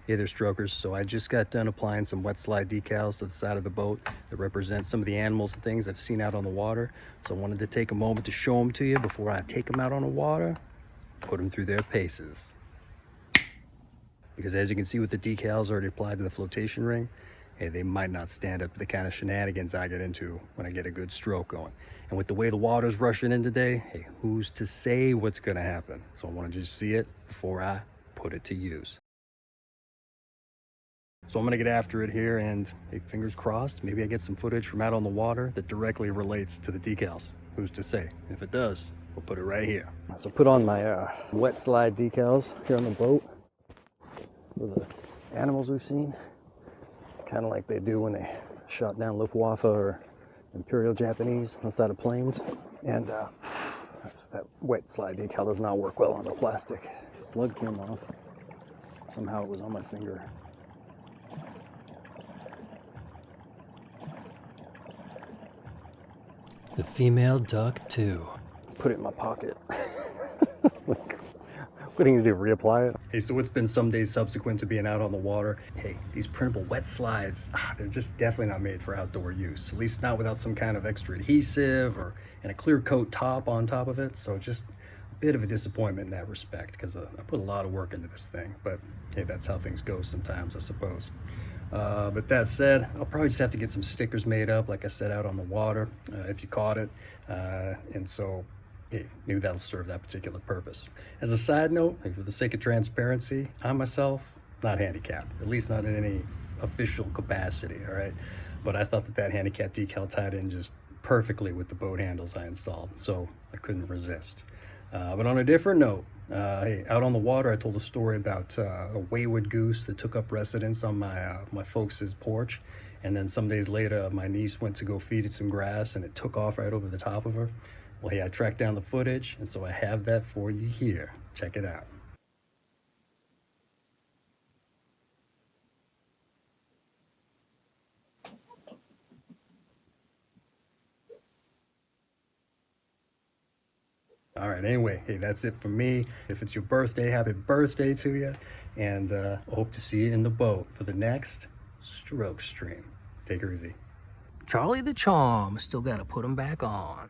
Hey there, strokers. So I just got done applying some wet slide decals to the side of the boat that represent some of the animals and things I've seen out on the water. So I wanted to take a moment to show them to you before I take them out on the water, put them through their paces. Because as you can see with the decals already applied to the flotation ring, hey, they might not stand up to the kind of shenanigans I get into when I get a good stroke going. And with the way the water's rushing in today, hey, who's to say what's gonna happen? So I wanted you to see it before I put it to use. So I'm gonna get after it here and, hey, fingers crossed, maybe I get some footage from out on the water that directly relates to the decals. Who's to say? If it does, we'll put it right here. So put on my wet slide decals here on the boat for the animals we've seen, kind of like they do when they shot down Luftwaffe or Imperial Japanese on the side of planes. And that wet slide decal does not work well on the plastic. Slug came off. Somehow it was on my finger. The female duck too. Put it in my pocket. What do you do, reapply it? Hey, so it's been some days subsequent to being out on the water. Hey, these printable wet slides, they're just definitely not made for outdoor use. At least not without some kind of extra adhesive or and a clear coat top on top of it. So just a bit of a disappointment in that respect because I put a lot of work into this thing. But hey, that's how things go sometimes, I suppose. But that said, I'll probably just have to get some stickers made up, like I said, out on the water, if you caught it. And so, hey, maybe that'll serve that particular purpose. As a side note, for the sake of transparency, I myself, not handicapped, at least not in any official capacity, all right? But I thought that handicap decal tied in just perfectly with the boat handles I installed, so I couldn't resist. But on a different note, hey, out on the water, I told a story about a wayward goose that took up residence on my folks' porch. And then some days later, my niece went to go feed it some grass and it took off right over the top of her. Well, hey, I tracked down the footage, and so I have that for you here. Check it out. All right, anyway, hey, that's it for me. If it's your birthday, happy birthday to you. And I hope to see you in the boat for the next stroke stream. Take her easy. Charlie the Charm, still got to put him back on.